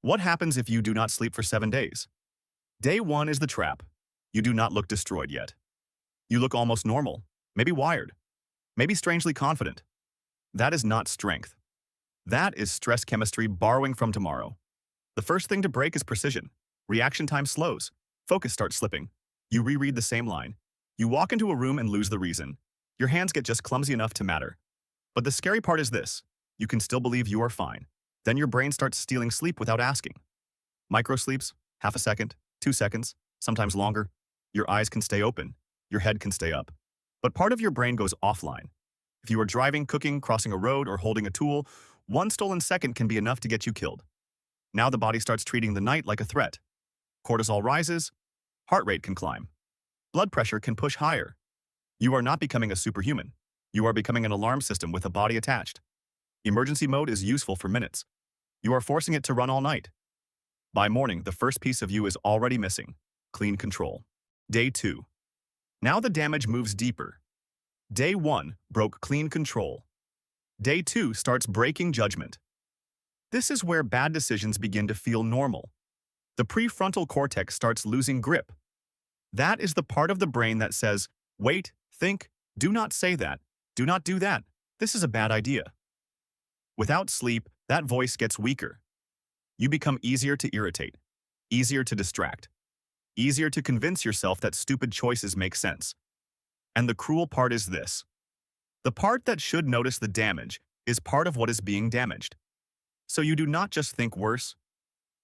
What happens if you do not sleep for 7 days? Day 1 is the trap. You do not look destroyed yet. You look almost normal, maybe wired, maybe strangely confident. That is not strength. That is stress chemistry borrowing from tomorrow. The first thing to break is precision. Reaction time slows. Focus starts slipping. You reread the same line. You walk into a room and lose the reason. Your hands get just clumsy enough to matter. But the scary part is this. You can still believe you are fine. Then your brain starts stealing sleep without asking. Micro sleeps, half a second, 2 seconds, sometimes longer. Your eyes can stay open. Your head can stay up. But part of your brain goes offline. If you are driving, cooking, crossing a road, or holding a tool, one stolen second can be enough to get you killed. Now the body starts treating the night like a threat. Cortisol rises, heart rate can climb. Blood pressure can push higher. You are not becoming a superhuman. You are becoming an alarm system with a body attached. Emergency mode is useful for minutes. You are forcing it to run all night. By morning, the first piece of you is already missing. Clean control. Day 2. Now the damage moves deeper. Day 1 broke clean control. Day 2 starts breaking judgment. This is where bad decisions begin to feel normal. The prefrontal cortex starts losing grip. That is the part of the brain that says, wait, think, do not say that, do not do that, this is a bad idea. Without sleep, that voice gets weaker. You become easier to irritate, easier to distract, easier to convince yourself that stupid choices make sense. And the cruel part is this. The part that should notice the damage is part of what is being damaged. So you do not just think worse.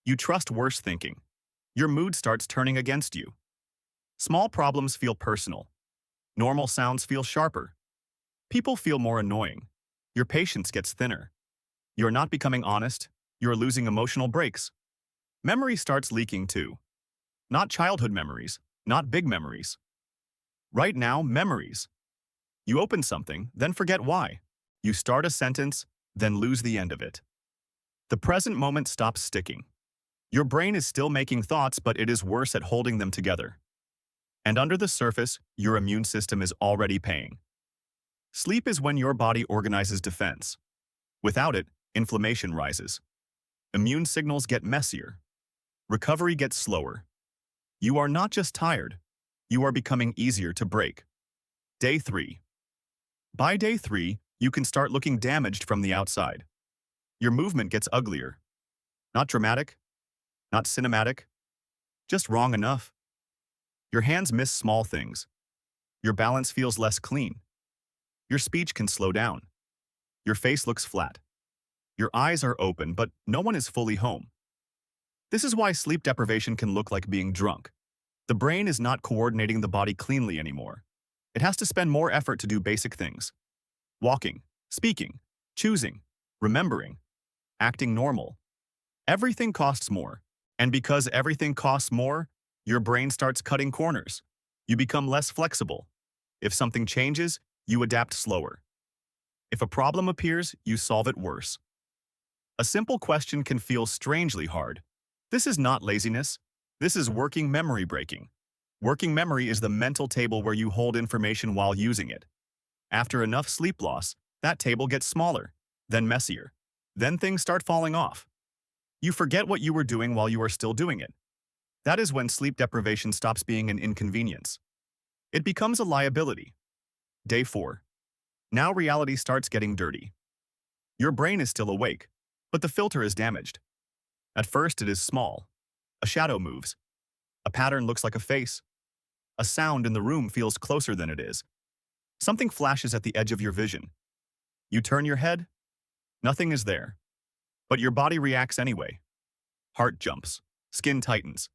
You trust worse thinking. Your mood starts turning against you. Small problems feel personal. Normal sounds feel sharper. People feel more annoying. Your patience gets thinner. You're not becoming honest. You're losing emotional breaks. Memory starts leaking too. Not childhood memories, not big memories. Right now, memories. You open something, then forget why. You start a sentence, then lose the end of it. The present moment stops sticking. Your brain is still making thoughts, but it is worse at holding them together. And under the surface, your immune system is already paying. Sleep is when your body organizes defense. Without it, inflammation rises. Immune signals get messier. Recovery gets slower. You are not just tired. You are becoming easier to break. Day 3. By day 3, you can start looking damaged from the outside. Your movement gets uglier. Not dramatic, not cinematic, just wrong enough. Your hands miss small things. Your balance feels less clean. Your speech can slow down. Your face looks flat. Your eyes are open, but no one is fully home. This is why sleep deprivation can look like being drunk. The brain is not coordinating the body cleanly anymore. It has to spend more effort to do basic things. Walking, speaking, choosing, remembering, acting normal. Everything costs more. And because everything costs more, your brain starts cutting corners. You become less flexible. If something changes, you adapt slower. If a problem appears, you solve it worse. A simple question can feel strangely hard. This is not laziness. This is working memory breaking. Working memory is the mental table where you hold information while using it. After enough sleep loss, that table gets smaller, then messier. Then things start falling off. You forget what you were doing while you are still doing it. That is when sleep deprivation stops being an inconvenience. It becomes a liability. Day 4. Now reality starts getting dirty. Your brain is still awake, but the filter is damaged. At first it is small. A shadow moves. A pattern looks like a face. A sound in the room feels closer than it is. Something flashes at the edge of your vision. You turn your head. Nothing is there. But your body reacts anyway. Heart jumps. Skin tightens.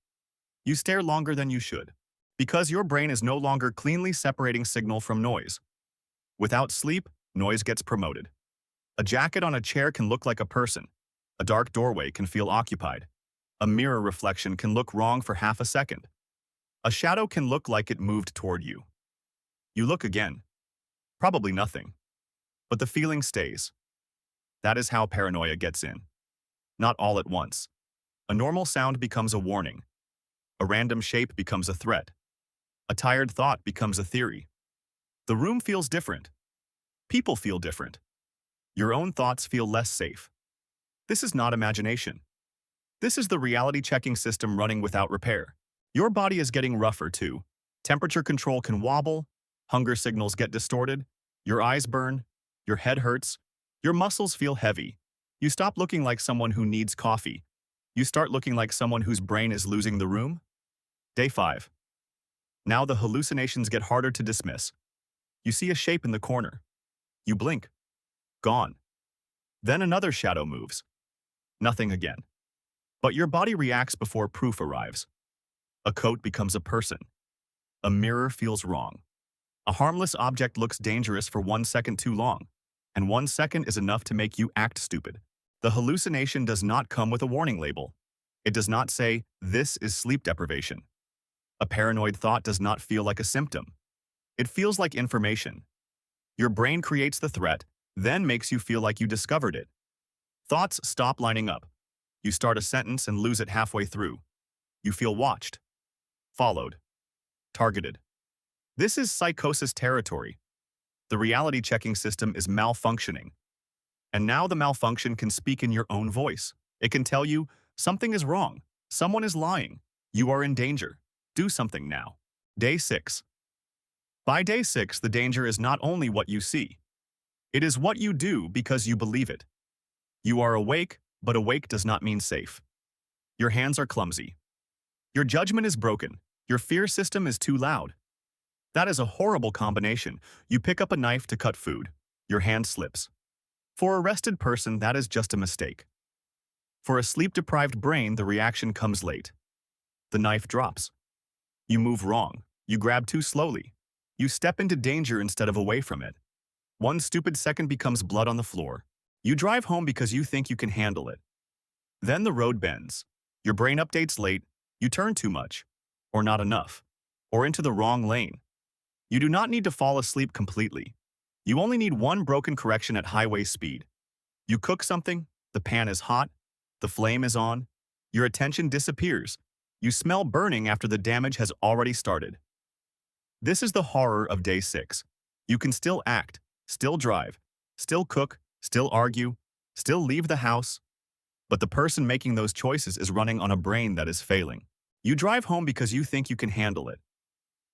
You stare longer than you should, because your brain is no longer cleanly separating signal from noise. Without sleep, noise gets promoted. A jacket on a chair can look like a person. A dark doorway can feel occupied. A mirror reflection can look wrong for half a second. A shadow can look like it moved toward you. You look again. Probably nothing. But the feeling stays. That is how paranoia gets in. Not all at once. A normal sound becomes a warning. A random shape becomes a threat. A tired thought becomes a theory. The room feels different. People feel different. Your own thoughts feel less safe. This is not imagination. This is the reality-checking system running without repair. Your body is getting rougher too. Temperature control can wobble, hunger signals get distorted, your eyes burn, your head hurts, your muscles feel heavy. You stop looking like someone who needs coffee. You start looking like someone whose brain is losing the room. Day 5. Now the hallucinations get harder to dismiss. You see a shape in the corner. You blink. Gone. Then another shadow moves. Nothing again. But your body reacts before proof arrives. A coat becomes a person. A mirror feels wrong. A harmless object looks dangerous for 1 second too long, and 1 second is enough to make you act stupid. The hallucination does not come with a warning label. It does not say, "This is sleep deprivation." A paranoid thought does not feel like a symptom. It feels like information. Your brain creates the threat, then makes you feel like you discovered it. Thoughts stop lining up. You start a sentence and lose it halfway through. You feel watched, followed, targeted. This is psychosis territory. The reality-checking system is malfunctioning. And now the malfunction can speak in your own voice. It can tell you, something is wrong, someone is lying, you are in danger, do something now. Day 6. By day 6, the danger is not only what you see. It is what you do because you believe it. You are awake, but awake does not mean safe. Your hands are clumsy. Your judgment is broken. Your fear system is too loud. That is a horrible combination. You pick up a knife to cut food. Your hand slips. For a rested person, that is just a mistake. For a sleep-deprived brain, the reaction comes late. The knife drops. You move wrong. You grab too slowly. You step into danger instead of away from it. 1 stupid second becomes blood on the floor. You drive home because you think you can handle it. Then the road bends. Your brain updates late. You turn too much, or not enough, or into the wrong lane. You do not need to fall asleep completely. You only need 1 broken correction at highway speed. You cook something, the pan is hot, the flame is on, your attention disappears. You smell burning after the damage has already started. This is the horror of day 6. You can still act, still drive, still cook, still argue, still leave the house, but the person making those choices is running on a brain that is failing. You drive home because you think you can handle it.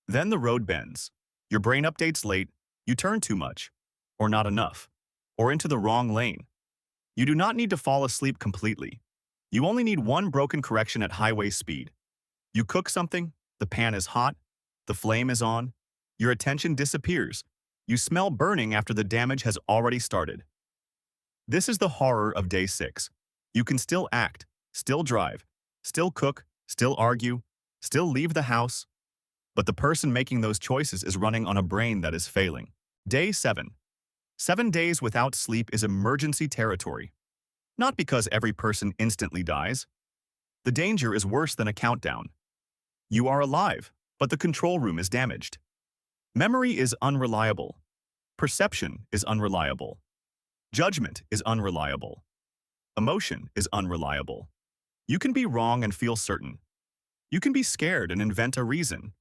Then the road bends. Your brain updates late, you turn too much, or not enough, or into the wrong lane. You do not need to fall asleep completely. You only need 1 broken correction at highway speed. You cook something, the pan is hot, the flame is on, your attention disappears. You smell burning after the damage has already started. This is the horror of day 6. You can still act, still drive, still cook, still argue, still leave the house, but the person making those choices is running on a brain that is failing. Day 7. 7 days without sleep is emergency territory. Not because every person instantly dies. The danger is worse than a countdown. You are alive, but the control room is damaged. Memory is unreliable. Perception is unreliable. Judgment is unreliable. Emotion is unreliable. You can be wrong and feel certain. You can be scared and invent a reason.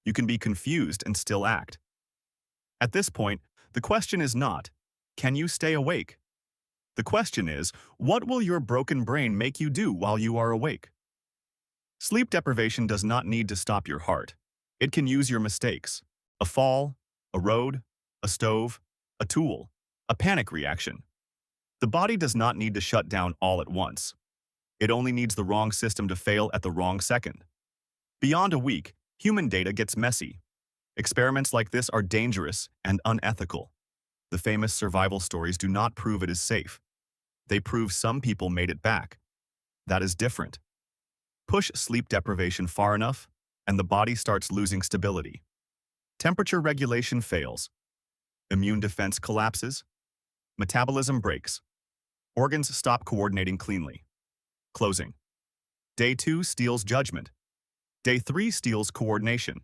You can be confused and still act. At this point, the question is not, can you stay awake? The question is, what will your broken brain make you do while you are awake? Sleep deprivation does not need to stop your heart. It can use your mistakes. A fall, a road, a stove, a tool, a panic reaction. The body does not need to shut down all at once. It only needs the wrong system to fail at the wrong second. Beyond a week, human data gets messy. Experiments like this are dangerous and unethical. The famous survival stories do not prove it is safe. They prove some people made it back. That is different. Push sleep deprivation far enough, and the body starts losing stability. Temperature regulation fails. Immune defense collapses. Metabolism breaks. Organs stop coordinating cleanly. Closing. Day 2 steals judgment. Day 3 steals coordination.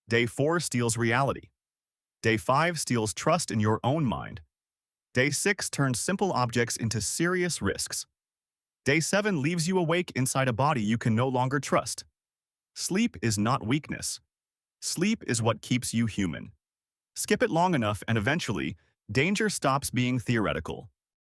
Day 4 steals reality. Day 5 steals trust in your own mind. Day 6 turns simple objects into serious risks. Day 7 leaves you awake inside a body you can no longer trust. Sleep is not weakness. Sleep is what keeps you human. Skip it long enough and eventually, danger stops being theoretical.